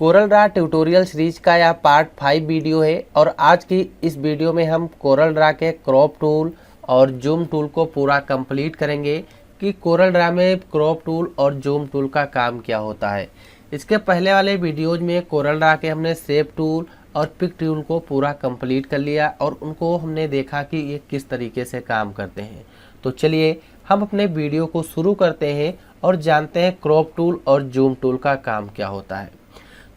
Corel Draw tutorial series का यह part 5 video है और आज की इस वीडियो में हम कोरल ड्रा के क्रॉप टूल और जूम टूल को पूरा कंप्लीट करेंगे कि कोरल ड्रा में क्रॉप टूल और जूम टूल का काम क्या होता है। इसके पहले वाले वीडियोज में कोरल ड्रा के हमने शेप टूल और पिक टूल को पूरा कंप्लीट कर लिया और उनको हमने देखा कि ये किस तरीके से काम करते हैं। तो चलिए हम अपने वीडियो को शुरू करते हैं और जानते हैं क्रॉप टूल और जूम टूल का काम क्या होता है।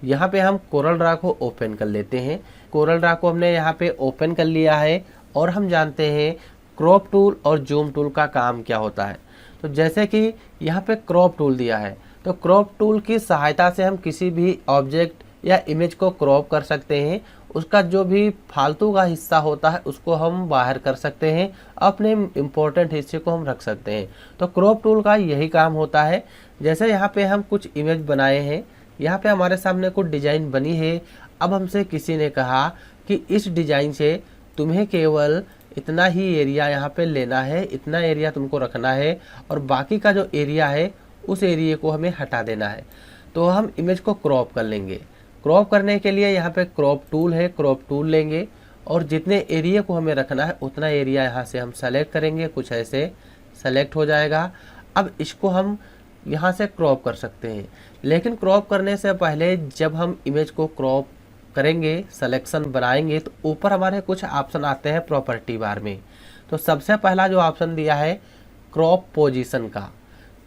यहाँ पे हम कोरल ड्रा को ओपन कर लेते हैं। कोरल ड्रा को हमने यहाँ पे ओपन कर लिया है और हम जानते हैं क्रॉप टूल और जूम टूल का काम क्या होता है। तो जैसे कि यहाँ पे क्रॉप टूल दिया है, तो क्रॉप टूल की सहायता से हम किसी भी ऑब्जेक्ट या इमेज को क्रॉप कर सकते हैं। उसका जो भी फालतू का हिस्सा होता है उसको हम बाहर कर सकते हैं, अपने इम्पोर्टेंट हिस्से को हम रख सकते हैं। तो क्रॉप टूल का यही काम होता है। जैसे यहाँ पे हम कुछ इमेज बनाए हैं, यहाँ पे हमारे सामने कुछ डिजाइन बनी है। अब हमसे किसी ने कहा कि इस डिजाइन से तुम्हें केवल इतना ही एरिया यहाँ पे लेना है, इतना एरिया तुमको रखना है और बाकी का जो एरिया है उस एरिया को हमें हटा देना है। तो हम इमेज को क्रॉप कर लेंगे। क्रॉप करने के लिए यहाँ पे क्रॉप टूल है, क्रॉप टूल लेंगे और जितने एरिया को हमें रखना है उतना एरिया यहाँ से हम सेलेक्ट करेंगे। कुछ ऐसे सेलेक्ट हो जाएगा। अब इसको हम यहाँ से क्रॉप कर सकते हैं, लेकिन क्रॉप करने से पहले जब हम इमेज को क्रॉप करेंगे, सिलेक्शन बनाएंगे, तो ऊपर हमारे कुछ ऑप्शन आते हैं प्रॉपर्टी बार में। तो सबसे पहला जो ऑप्शन दिया है क्रॉप पोजीशन का।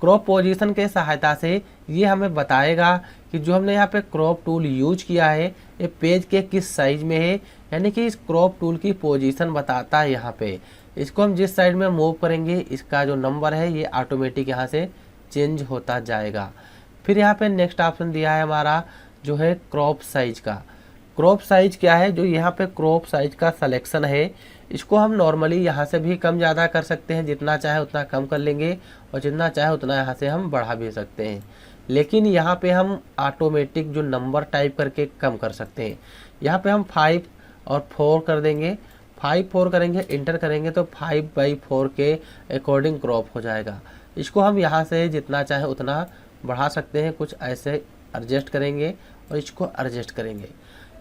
क्रॉप पोजीशन के सहायता से ये हमें बताएगा कि जो हमने यहाँ पे क्रॉप टूल यूज किया है ये पेज के किस साइज में है, यानी कि इस क्रॉप टूल की पोजीशन बताता है। यहाँ पे इसको हम जिस साइड में मूव करेंगे इसका जो नंबर है ये ऑटोमेटिक यहाँ से चेंज होता जाएगा। फिर यहाँ पे नेक्स्ट ऑप्शन दिया है हमारा जो है क्रॉप साइज का। क्रॉप साइज क्या है, जो यहाँ पे क्रॉप साइज का सिलेक्शन है इसको हम नॉर्मली यहाँ से भी कम ज़्यादा कर सकते हैं, जितना चाहे उतना कम कर लेंगे और जितना चाहे उतना यहाँ से हम बढ़ा भी सकते हैं। लेकिन यहाँ पे हम ऑटोमेटिक जो नंबर टाइप करके कम कर सकते हैं। यहाँ पे हम 5 और 4 कर देंगे। 5 4 करेंगे, इंटर करेंगे तो 5/4 के अकॉर्डिंग क्रॉप हो जाएगा। इसको हम यहाँ से जितना चाहे उतना बढ़ा सकते हैं, कुछ ऐसे एडजस्ट करेंगे और इसको एडजस्ट करेंगे।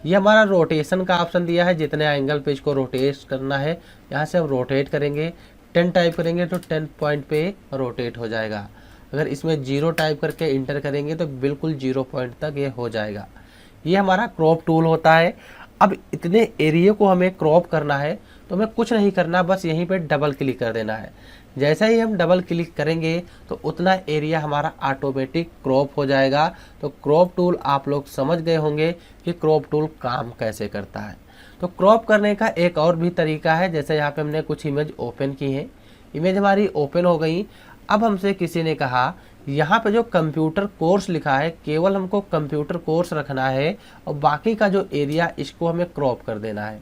ये हमारा रोटेशन का ऑप्शन दिया है, जितने एंगल पे इसको रोटेट करना है यहाँ से हम रोटेट करेंगे। 10 टाइप करेंगे तो 10 पॉइंट पे रोटेट हो जाएगा। अगर इसमें 0 टाइप करके इंटर करेंगे तो बिल्कुल 0 पॉइंट तक ये हो जाएगा। ये हमारा क्रॉप टूल होता है। अब इतने एरिया को हमें क्रॉप करना है तो हमें कुछ नहीं करना, बस यहीं पे डबल क्लिक कर देना है। जैसे ही हम डबल क्लिक करेंगे तो उतना एरिया हमारा ऑटोमेटिक क्रॉप हो जाएगा। तो क्रॉप टूल आप लोग समझ गए होंगे कि क्रॉप टूल काम कैसे करता है। तो क्रॉप करने का एक और भी तरीका है। जैसे यहाँ पे हमने कुछ इमेज ओपन की है, इमेज हमारी ओपन हो गई। अब हमसे किसी ने कहा यहाँ पे जो कंप्यूटर कोर्स लिखा है केवल हमको कंप्यूटर कोर्स रखना है और बाकी का जो एरिया इसको हमें क्रॉप कर देना है।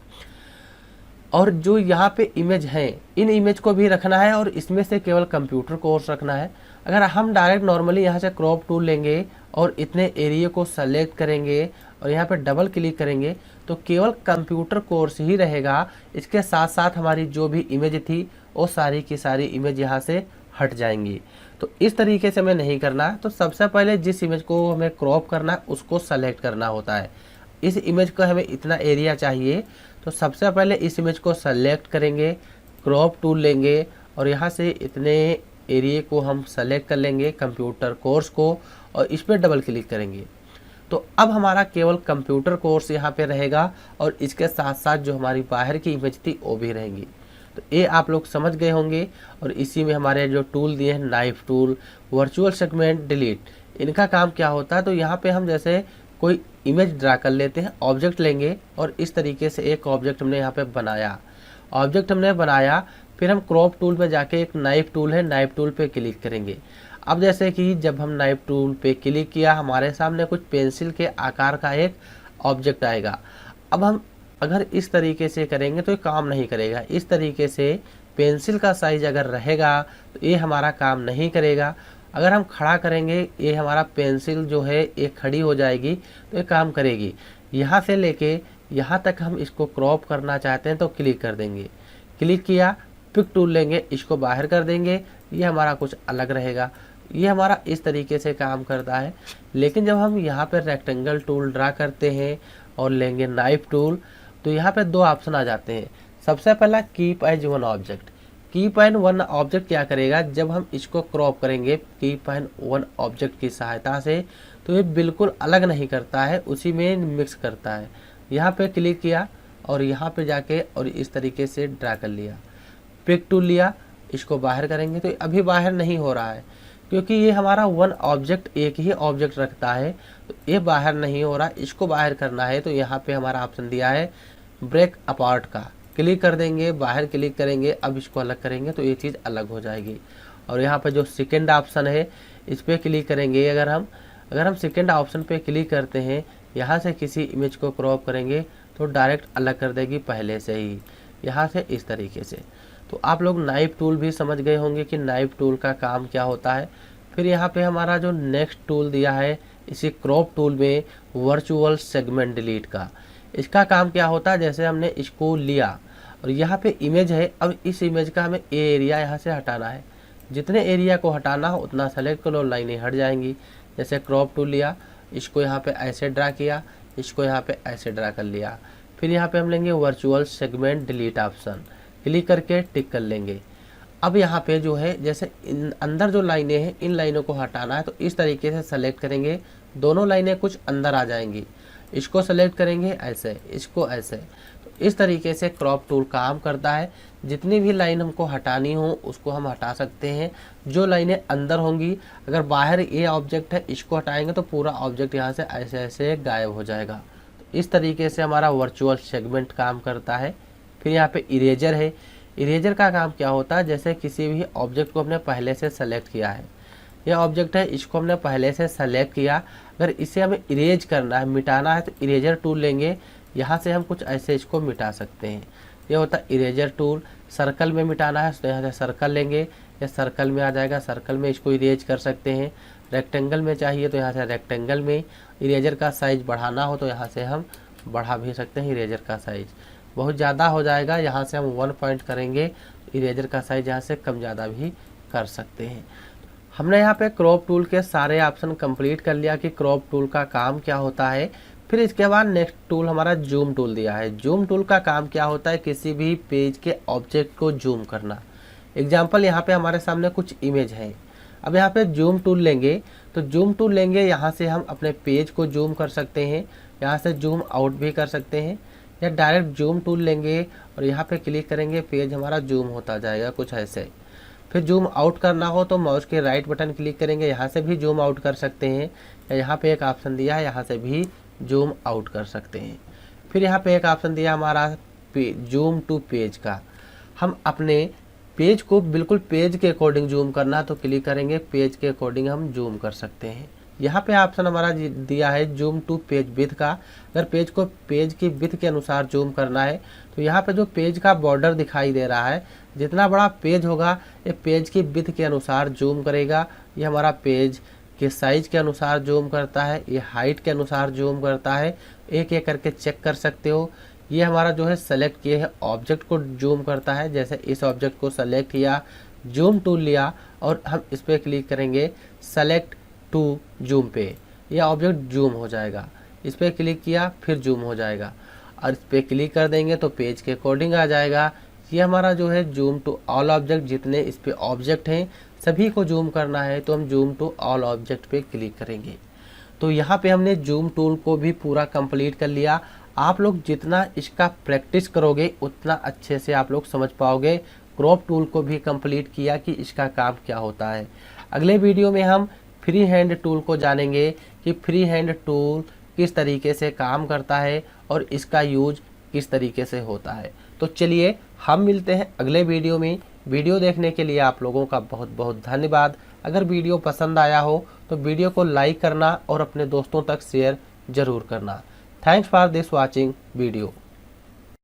और जो यहाँ पे इमेज हैं इन इमेज को भी रखना है और इसमें से केवल कंप्यूटर कोर्स रखना है। अगर हम डायरेक्ट नॉर्मली यहाँ से क्रॉप टूल लेंगे और इतने एरिया को सेलेक्ट करेंगे और यहाँ पे डबल क्लिक करेंगे तो केवल कंप्यूटर कोर्स ही रहेगा। इसके साथ साथ हमारी जो भी इमेज थी वो सारी की सारी इमेज यहाँ से हट जाएंगी। तो इस तरीके से हमें नहीं करना। तो सबसे पहले जिस इमेज को हमें क्रॉप करना है उसको सेलेक्ट करना होता है। इस इमेज को हमें इतना एरिया चाहिए, तो सबसे पहले इस इमेज को सेलेक्ट करेंगे, क्रॉप टूल लेंगे और यहाँ से इतने एरिया को हम सेलेक्ट कर लेंगे कंप्यूटर कोर्स को और इस पर डबल क्लिक करेंगे। तो अब हमारा केवल कंप्यूटर कोर्स यहाँ पे रहेगा और इसके साथ साथ जो हमारी बाहर की इमेज थी वो भी रहेंगी। तो ये आप लोग समझ गए होंगे। और इसी में हमारे जो टूल दिए हैं knife tool, virtual segment, delete, इनका काम क्या होता है। तो यहाँ पे हम जैसे कोई इमेज ड्रा कर लेते हैं, ऑब्जेक्ट लेंगे और इस तरीके से एक ऑब्जेक्ट हमने यहाँ पे बनाया। ऑब्जेक्ट हमने बनाया, फिर हम क्रॉप टूल पे जाके एक नाइफ टूल है, नाइफ टूल पे क्लिक करेंगे। अब जैसे कि जब हम नाइफ टूल पे क्लिक किया हमारे सामने कुछ पेंसिल के आकार का एक ऑब्जेक्ट आएगा। अब हम अगर इस तरीके से करेंगे तो ये काम नहीं करेगा। इस तरीके से पेंसिल का साइज अगर रहेगा तो ये हमारा काम नहीं करेगा। अगर हम खड़ा करेंगे ये हमारा पेंसिल जो है ये खड़ी हो जाएगी तो ये काम करेगी। यहाँ से लेके यहाँ तक हम इसको क्रॉप करना चाहते हैं तो क्लिक कर देंगे। क्लिक किया, पिक टूल लेंगे, इसको बाहर कर देंगे, ये हमारा कुछ अलग रहेगा। ये हमारा इस तरीके से काम करता है। लेकिन जब हम यहाँ पर रेक्टेंगल टूल ड्रा करते हैं और लेंगे नाइफ टूल, तो यहाँ पे दो ऑप्शन आ जाते हैं। सबसे पहला keep as one object. Keep and one object क्या करेगा, जब हम इसको क्रॉप करेंगे कीप एंड वन ऑब्जेक्ट की सहायता से, तो ये बिल्कुल अलग नहीं करता है, उसी में मिक्स करता है। यहाँ पे क्लिक किया और यहाँ पे जाके और इस तरीके से ड्रा कर लिया। पिक टूल लिया, इसको बाहर करेंगे तो अभी बाहर नहीं हो रहा है, क्योंकि ये हमारा वन ऑब्जेक्ट एक ही ऑब्जेक्ट रखता है, तो ये बाहर नहीं हो रहा। इसको बाहर करना है तो यहाँ पे हमारा ऑप्शन दिया है ब्रेक अपार्ट का, क्लिक कर देंगे, बाहर क्लिक करेंगे। अब इसको अलग करेंगे तो ये चीज़ अलग हो जाएगी। और यहाँ पे जो सेकेंड ऑप्शन है इस पर क्लिक करेंगे। अगर हम सेकेंड ऑप्शन पे क्लिक करते हैं, यहाँ से किसी इमेज को क्रॉप करेंगे तो डायरेक्ट अलग कर देगी पहले से ही, यहाँ से इस तरीके से। तो आप लोग नाइफ टूल भी समझ गए होंगे कि नाइफ टूल का काम क्या होता है। फिर यहाँ पे हमारा जो नेक्स्ट टूल दिया है इसी क्रॉप टूल में, वर्चुअल सेगमेंट डिलीट का। इसका काम क्या होता है, जैसे हमने इसको लिया और यहाँ पे इमेज है, अब इस इमेज का हमें एरिया यहाँ से हटाना है। जितने एरिया को हटाना हो उतना सेलेक्ट करो, लाइनें हट जाएंगी। जैसे क्रॉप टूल लिया, इसको यहाँ पे ऐसे ड्रा किया, इसको यहाँ पे ऐसे ड्रा कर लिया। फिर यहाँ पे हम लेंगे virtual segment delete option, click करके टिक कर लेंगे। अब यहाँ पे जो है जैसे अंदर जो लाइनें हैं इन लाइनों को हटाना है, तो इस तरीके से सेलेक्ट करेंगे, दोनों लाइनें कुछ अंदर आ जाएंगी। इसको सेलेक्ट करेंगे ऐसे, इसको ऐसे। तो इस तरीके से क्रॉप टूल काम करता है। जितनी भी लाइन हमको हटानी हो उसको हम हटा सकते हैं। जो लाइनें अंदर होंगी, अगर बाहर ये ऑब्जेक्ट है इसको हटाएंगे तो पूरा ऑब्जेक्ट यहाँ से ऐसे ऐसे गायब हो जाएगा। तो इस तरीके से हमारा वर्चुअल सेगमेंट काम करता है। फिर यहाँ पे इरेजर है। इरेजर का काम क्या होता है, जैसे किसी भी ऑब्जेक्ट को हमने पहले से सेलेक्ट किया है, यह ऑब्जेक्ट है, इसको हमने पहले से सेलेक्ट किया, अगर इसे हमें इरेज करना है, मिटाना है, तो इरेजर टूल लेंगे, यहाँ से हम कुछ ऐसे इसको मिटा सकते हैं। यह होता है इरेजर टूल। सर्कल में मिटाना है तो यहाँ से सर्कल लेंगे, यह सर्कल में आ जाएगा, सर्कल में इसको इरेज कर सकते हैं। रेक्टेंगल में चाहिए तो यहाँ से रेक्टेंगल में। इरेजर का साइज़ बढ़ाना हो तो यहाँ से हम बढ़ा भी सकते हैं। इरेजर का साइज़ बहुत ज़्यादा हो जाएगा, यहाँ से हम 1 पॉइंट करेंगे, इरेजर का साइज़ यहाँ से कम ज़्यादा भी कर सकते हैं। हमने यहाँ पे क्रॉप टूल के सारे ऑप्शन कंप्लीट कर लिया कि क्रॉप टूल का काम क्या होता है। फिर इसके बाद नेक्स्ट टूल हमारा जूम टूल दिया है। जूम टूल का काम क्या होता है, किसी भी पेज के ऑब्जेक्ट को जूम करना। एग्जाम्पल यहाँ पे हमारे सामने कुछ इमेज है। अब यहाँ पे जूम टूल लेंगे, तो जूम टूल लेंगे, यहाँ से हम अपने पेज को जूम कर सकते हैं, यहाँ से जूम आउट भी कर सकते हैं, या डायरेक्ट जूम टूल लेंगे और यहाँ पे क्लिक करेंगे, पेज हमारा जूम होता जाएगा कुछ ऐसे। फिर जूम आउट करना हो तो माउस के राइट बटन क्लिक करेंगे, यहाँ से भी जूम आउट कर सकते हैं, या यहाँ पे एक ऑप्शन दिया है यहाँ से भी जूम आउट कर सकते हैं। फिर यहाँ पे एक ऑप्शन दिया हमारा जूम टू पेज का। हम अपने पेज को बिल्कुल पेज के अकॉर्डिंग जूम करना तो क्लिक करेंगे, पेज के अकॉर्डिंग हम जूम कर सकते हैं। यहाँ पे ऑप्शन हमारा दिया है जूम टू पेज विड्थ का। अगर पेज को पेज की विड्थ के अनुसार जूम करना है तो यहाँ पे जो पेज का बॉर्डर दिखाई दे रहा है, जितना बड़ा पेज होगा ये पेज की विड्थ के अनुसार जूम करेगा। ये हमारा पेज के साइज के अनुसार जूम करता है, ये हाइट के अनुसार जूम करता है। एक एक करके चेक कर सकते हो। ये हमारा जो है सेलेक्ट किए है ऑब्जेक्ट को जूम करता है। जैसे इस ऑब्जेक्ट को सेलेक्ट किया, जूम टूल लिया और हम इस पर क्लिक करेंगे सेलेक्ट टू जूम पे, यह ऑब्जेक्ट जूम हो जाएगा। इस पर क्लिक किया फिर जूम हो जाएगा, और इस पर क्लिक कर देंगे तो पेज के अकॉर्डिंग आ जाएगा। ये हमारा जो है जूम टू ऑल ऑब्जेक्ट, जितने इस पे ऑब्जेक्ट हैं सभी को जूम करना है तो हम जूम टू ऑल ऑब्जेक्ट पे क्लिक करेंगे। तो यहाँ पे हमने जूम टूल को भी पूरा कंप्लीट कर लिया। आप लोग जितना इसका प्रैक्टिस करोगे उतना अच्छे से आप लोग समझ पाओगे। क्रॉप टूल को भी कंप्लीट किया कि इसका काम क्या होता है। अगले वीडियो में हम फ्री हैंड टूल को जानेंगे कि फ्री हैंड टूल किस तरीके से काम करता है और इसका यूज किस तरीके से होता है। तो चलिए हम मिलते हैं अगले वीडियो में। वीडियो देखने के लिए आप लोगों का बहुत बहुत धन्यवाद। अगर वीडियो पसंद आया हो तो वीडियो को लाइक करना और अपने दोस्तों तक शेयर ज़रूर करना। Thanks for this watching video.